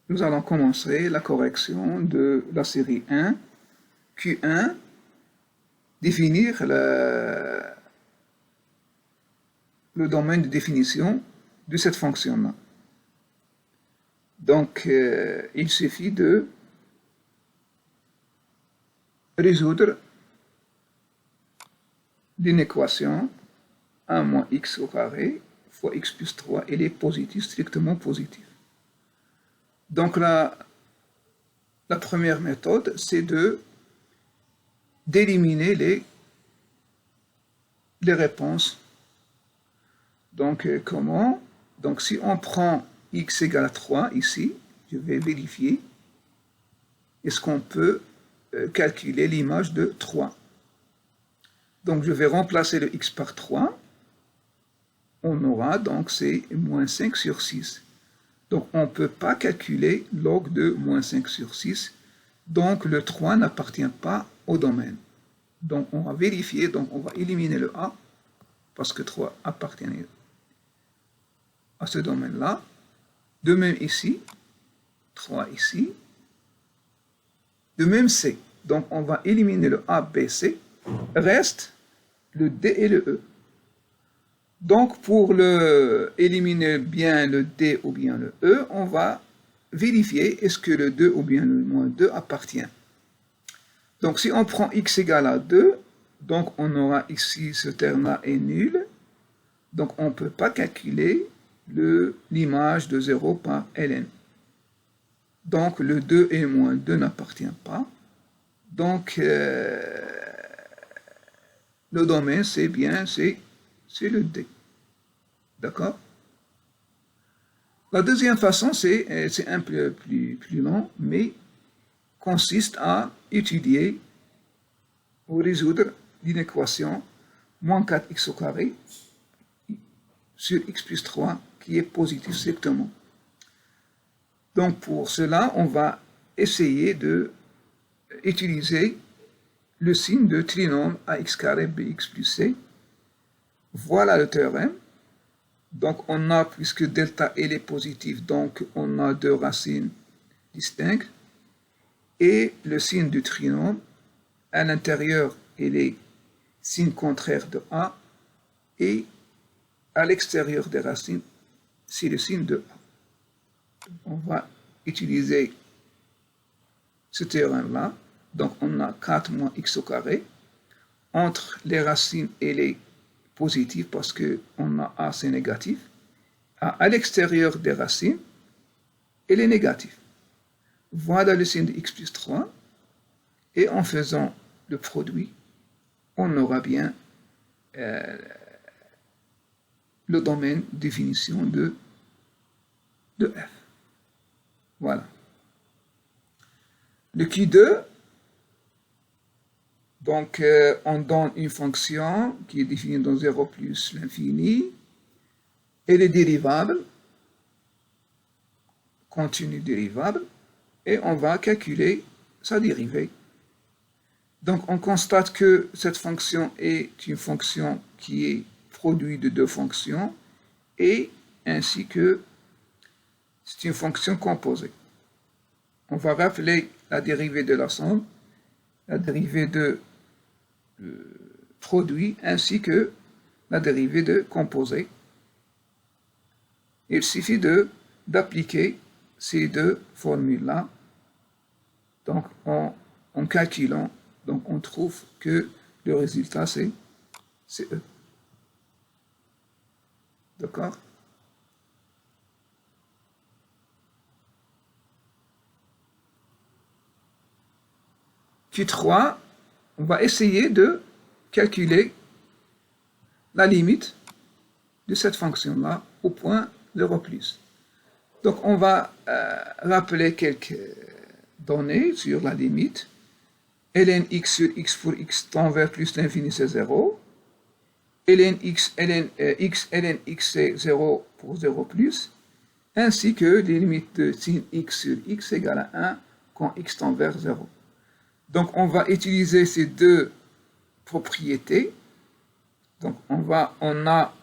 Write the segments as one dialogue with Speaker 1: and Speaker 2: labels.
Speaker 1: nous allons commencer la correction de la série 1, Q1, définir le domaine de définition de cette fonction-là. Donc, il suffit de résoudre d'une équation 1 moins x au carré fois x plus 3, elle est positive, strictement positive. Donc la première méthode, c'est d'éliminer les réponses. Donc comment? Donc si on prend x égale à 3 ici, je vais vérifier, est-ce qu'on peut calculer l'image de 3? Donc je vais remplacer le x par 3, on aura donc c'est moins 5 sur 6. Donc on ne peut pas calculer log de moins 5 sur 6, donc le 3 n'appartient pas au domaine. Donc on va vérifier, donc on va éliminer le a, parce que 3 appartient à ce domaine-là. De même ici, 3 ici. De même C. Donc on va éliminer le A, B, C. Reste le D et le E. Donc pour éliminer bien le D ou bien le E, on va vérifier est-ce que le 2 ou bien le moins 2 appartient. Donc si on prend x égale à 2, donc on aura ici ce terme-là est nul. Donc on ne peut pas calculer l'image de 0 par ln. Donc le 2 et le moins 2 n'appartient pas. Donc le domaine c'est le D. D'accord? La deuxième façon, c'est un peu plus long, mais consiste à étudier ou résoudre une équation moins 4x au carré sur x plus 3 qui est positif strictement. Donc pour cela, on va essayer d'utiliser le signe de trinôme ax carré bx plus c. Voilà le théorème. Donc on a, puisque delta L est positif, donc on a deux racines distinctes. Et le signe du trinôme, à l'intérieur, il est signe contraire de A. Et à l'extérieur des racines, c'est le signe de A. On va utiliser ce théorème-là. Donc on a 4 moins x au carré. Entre les racines et les positif parce qu'on a A, c'est négatif. À l'extérieur des racines, elle est négative. Voilà le signe de x plus 3. Et en faisant le produit, on aura bien le domaine de définition de f. Voilà. Le Q2, donc, on donne une fonction qui est définie dans 0 plus l'infini. Elle est dérivable, continue dérivable, et on va calculer sa dérivée. Donc, on constate que cette fonction est une fonction qui est produit de deux fonctions, et ainsi que c'est une fonction composée. On va rappeler la dérivée de la somme, la dérivée de produit ainsi que la dérivée de composé. Il suffit d'appliquer ces deux formules-là. Donc en calculant, donc on trouve que le résultat c'est E. D'accord? Q3, on va essayer de calculer la limite de cette fonction-là au point 0 plus. Donc on va rappeler quelques données sur la limite. ln x sur x pour x tend vers plus l'infini c'est 0. ln x c'est 0 pour 0 plus. Ainsi que les limites de signe x sur x égale à 1 quand x tend vers 0. Donc on va utiliser ces deux propriétés. Donc on a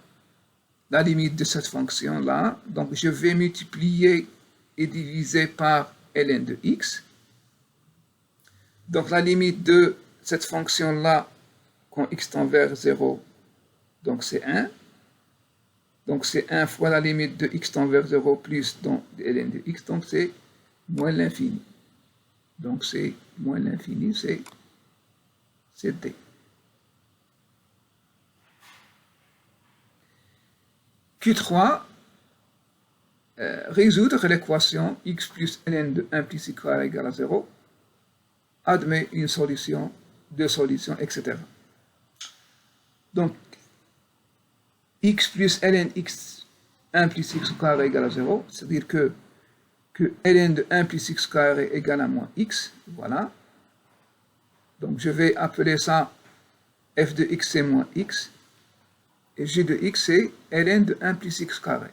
Speaker 1: la limite de cette fonction-là. Donc je vais multiplier est divisé par ln de x. Donc la limite de cette fonction-là, quand x tend vers 0, donc c'est 1. Donc c'est 1 fois la limite de x tend vers 0 plus donc ln de x, donc c'est moins l'infini. Donc c'est moins l'infini, c'est d. Q3, résoudre l'équation x plus ln de 1 plus x carré égale à 0 admet une solution, deux solutions, etc. Donc, x plus ln x 1 plus x carré égale à 0, c'est-à-dire que ln de 1 plus x carré égale à moins x, voilà. Donc, je vais appeler ça f de x c'est moins x, et g de x c'est ln de 1 plus x carré.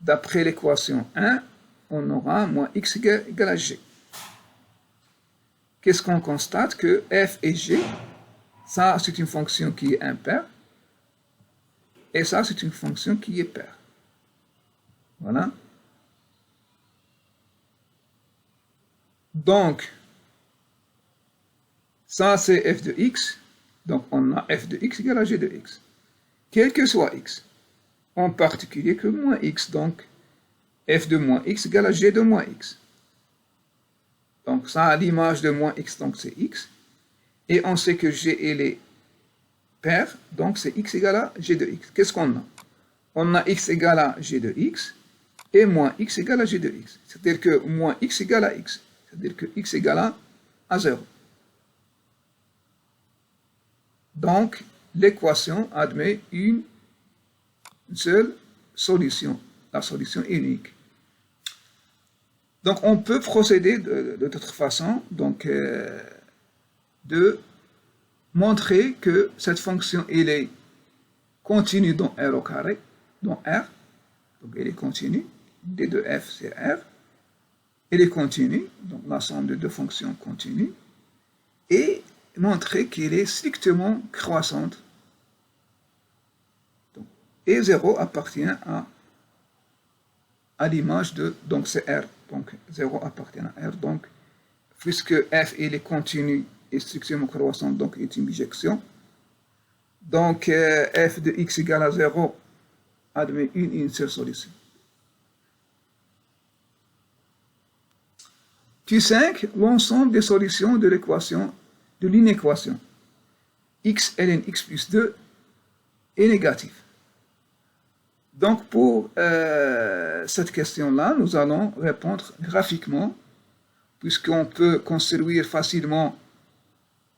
Speaker 1: D'après l'équation 1, on aura moins x égale à g. Qu'est-ce qu'on constate? Que f et g, ça c'est une fonction qui est impaire, et ça c'est une fonction qui est paire. Voilà. Donc, ça c'est f de x, donc on a f de x égale à g de x, quel que soit x, en particulier que moins x, donc f de moins x égale à g de moins x. Donc ça a l'image de moins x, donc c'est x, et on sait que g est paire, donc c'est x égale à g de x. Qu'est-ce qu'on a? On a x égale à g de x, et moins x égale à g de x. C'est-à-dire que moins x égale à x, c'est-à-dire que x égale à 0. Donc, l'équation admet une seule solution, la solution unique. Donc, on peut procéder de d'autres façons, donc, de montrer que cette fonction, elle est continue dans R au carré, dans R, donc elle est continue, d de f c'est R, elle est continue, donc l'ensemble de deux fonctions continues, et montrer qu'elle est strictement croissante. Donc, et 0 appartient à l'image de, donc c'est R, donc 0 appartient à R, donc puisque f elle est continue et strictement croissante, donc est une bijection, donc f de x égale à 0 admet une seule solution. Q5, l'ensemble des solutions de l'équation, de l'inéquation x ln x plus 2 est négatif. Donc pour cette question-là, nous allons répondre graphiquement, puisqu'on peut construire facilement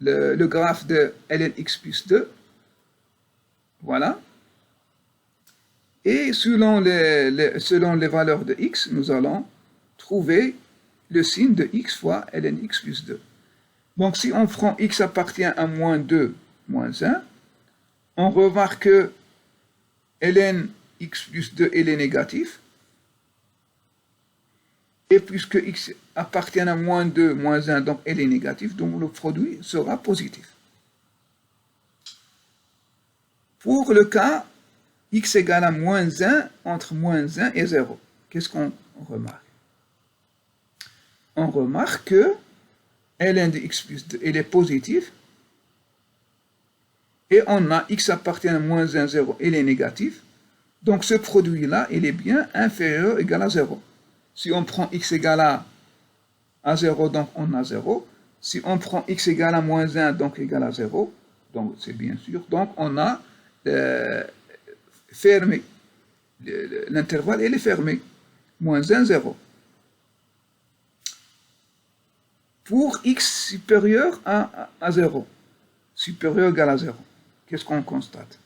Speaker 1: le graphe de ln x plus 2. Voilà. Et selon les valeurs de x, nous allons trouver le signe de x fois ln x plus 2. Donc si on prend x appartient à moins 2, moins 1, on remarque que ln x plus 2 elle est négatif. Et puisque x appartient à moins 2, moins 1, donc elle est négative, donc le produit sera positif. Pour le cas x égale à moins 1, entre moins 1 et 0, qu'est-ce qu'on remarque? On remarque que ln de x plus 2, elle est positive, et on a x appartient à moins 1, 0, elle est négative, donc ce produit-là, il est bien inférieur ou égal à 0. Si on prend x égale à 0, donc on a 0. Si on prend x égale à moins 1, donc égal à 0, donc c'est bien sûr, donc on a fermé. L'intervalle, il est fermé. Moins 1, 0. Pour x supérieur à 0, supérieur ou égal à 0, qu'est-ce qu'on constate?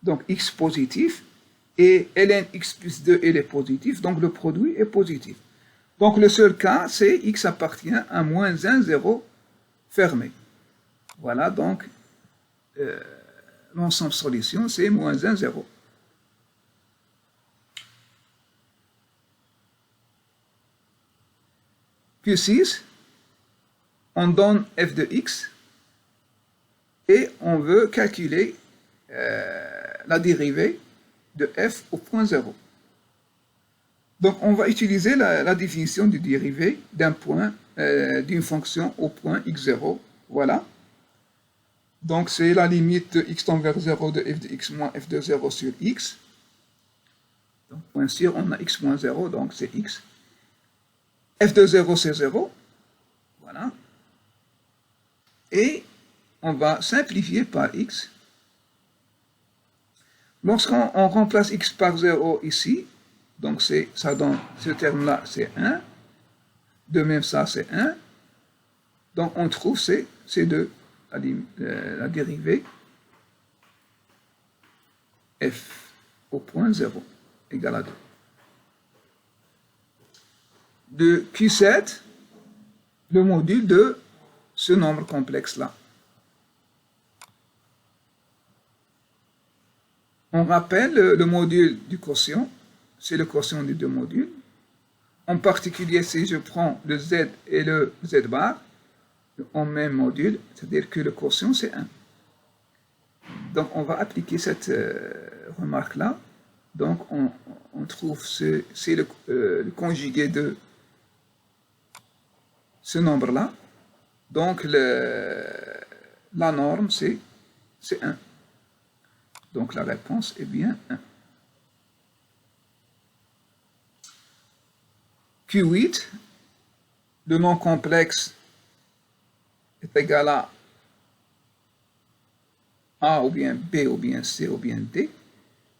Speaker 1: Donc x positif, et ln x plus 2, il est positif, donc le produit est positif. Donc le seul cas, c'est x appartient à moins 1, 0, fermé. Voilà, donc l'ensemble solution, c'est moins 1, 0. Q6, on donne f de x, et on veut calculer la dérivée de f au point 0. Donc, on va utiliser la définition du dérivé d'un point, d'une fonction au point x0. Voilà. Donc, c'est la limite de x tend vers 0 de f de x moins f de 0 sur x. Donc, bien sûr, on a x moins 0, donc c'est x. F de 0, c'est 0. Voilà. Et on va simplifier par x. Lorsqu'on remplace x par 0 ici, donc ça donne, ce terme-là, c'est 1. De même, ça, c'est 1. Donc, on trouve C2, la dérivée f au point 0 égale à 2. De Q7, le module de ce nombre complexe-là. On rappelle le module du quotient, c'est le quotient des deux modules. En particulier, si je prends le z et le z bar en même module, c'est-à-dire que le quotient, c'est 1. Donc, on va appliquer cette remarque-là. Donc, on trouve, c'est le conjugué de ce nombre-là. Donc, la norme, c'est 1. Donc, la réponse est bien 1. Q8, le nom complexe est égal à A ou bien B ou bien C ou bien D.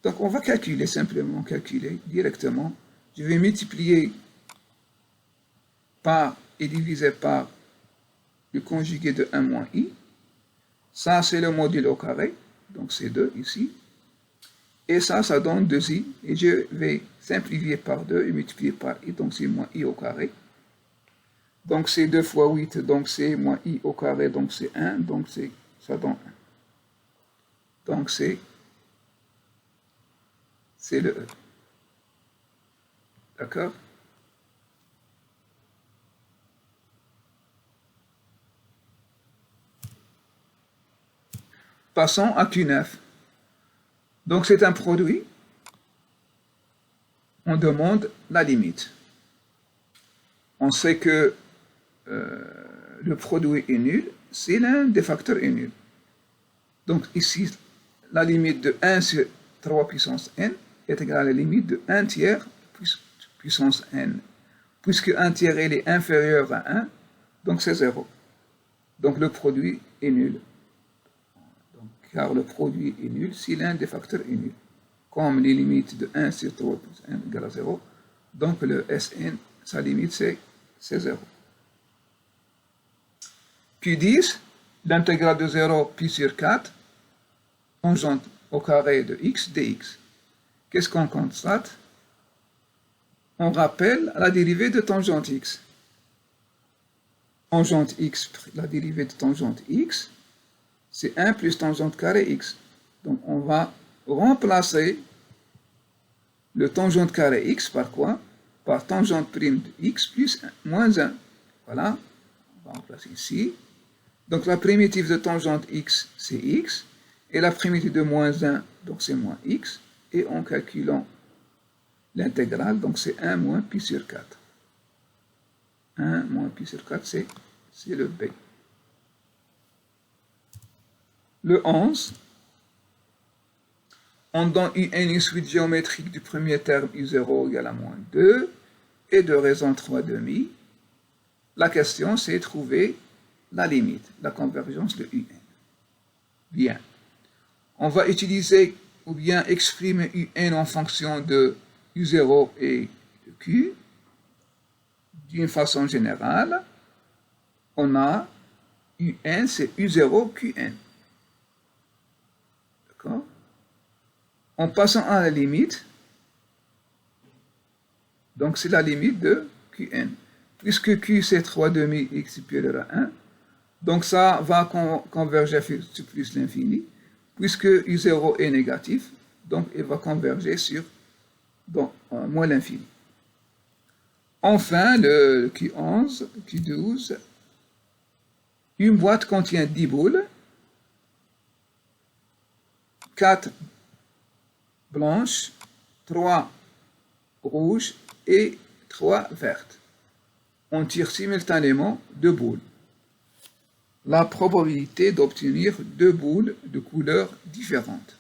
Speaker 1: Donc, on va simplement calculer directement. Je vais multiplier par et diviser par le conjugué de 1 moins i. Ça, c'est le module au carré. Donc, c'est 2 ici. Et ça donne 2i. Et je vais simplifier par 2 et multiplier par i. Donc, c'est moins i au carré. Donc, c'est 2 fois 8. Donc, c'est moins i au carré. Donc, c'est 1. Donc, ça donne 1. Donc, c'est le E. D'accord? Passons à Q9. Donc, c'est un produit. On demande la limite. On sait que le produit est nul si l'un des facteurs est nul. Donc, ici, la limite de 1 sur 3 puissance n est égale à la limite de 1 tiers puissance n. Puisque 1 tiers est inférieur à 1, donc c'est 0. Donc, le produit est nul. Car le produit est nul si l'un des facteurs est nul. Comme les limites de 1 sur 3 plus n égale à 0, donc le Sn, sa limite c'est 0. Q10, l'intégrale de 0 pi sur 4, tangente au carré de x dx. Qu'est-ce qu'on constate? On rappelle la dérivée de tangente x. Tangente x, la dérivée de tangente x, c'est 1 plus tangente carré x. Donc, on va remplacer le tangente carré x par quoi? Par tangente prime de x plus 1, moins 1. Voilà, on va remplacer ici. Donc, la primitive de tangente x, c'est x. Et la primitive de moins 1, donc c'est moins x. Et en calculant l'intégrale, donc c'est 1 moins pi sur 4. 1 moins pi sur 4, c'est le b. Le 11, on donne une suite géométrique du premier terme u0 égale à moins 2 et de raison 3/2. La question, c'est trouver la limite, la convergence de un. Bien. On va utiliser ou bien exprimer un en fonction de u0 et de q. D'une façon générale, on a un, c'est u0 qn. D'accord? En passant à la limite, donc c'est la limite de qn. Puisque q c'est 3/2 x supérieur à 1, donc ça va converger sur plus l'infini. Puisque u0 est négatif, donc il va converger sur moins l'infini. Enfin, le Q11, Q12, une boîte contient 10 boules, 4 blanches, 3 rouges et 3 vertes. On tire simultanément 2 boules. La probabilité d'obtenir 2 boules de couleurs différentes.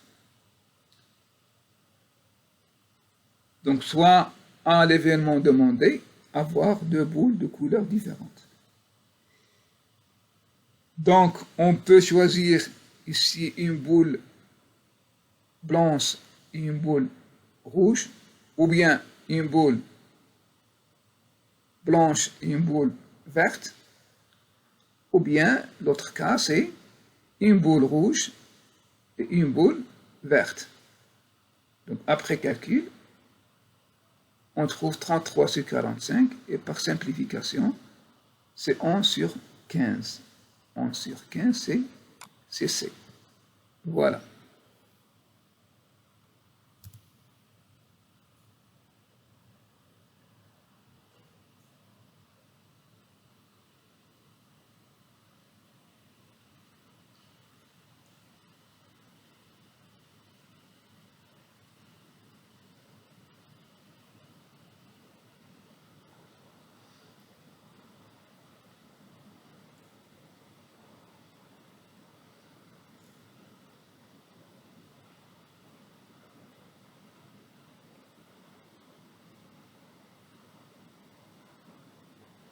Speaker 1: Donc, soit à l'événement demandé, avoir 2 boules de couleurs différentes. Donc, on peut choisir ici une boule blanche et une boule rouge, ou bien une boule blanche et une boule verte, ou bien l'autre cas c'est une boule rouge et une boule verte. Donc après calcul, on trouve 33 sur 45 et par simplification, c'est 11 sur 15. 11 sur 15, c'est C. Voilà.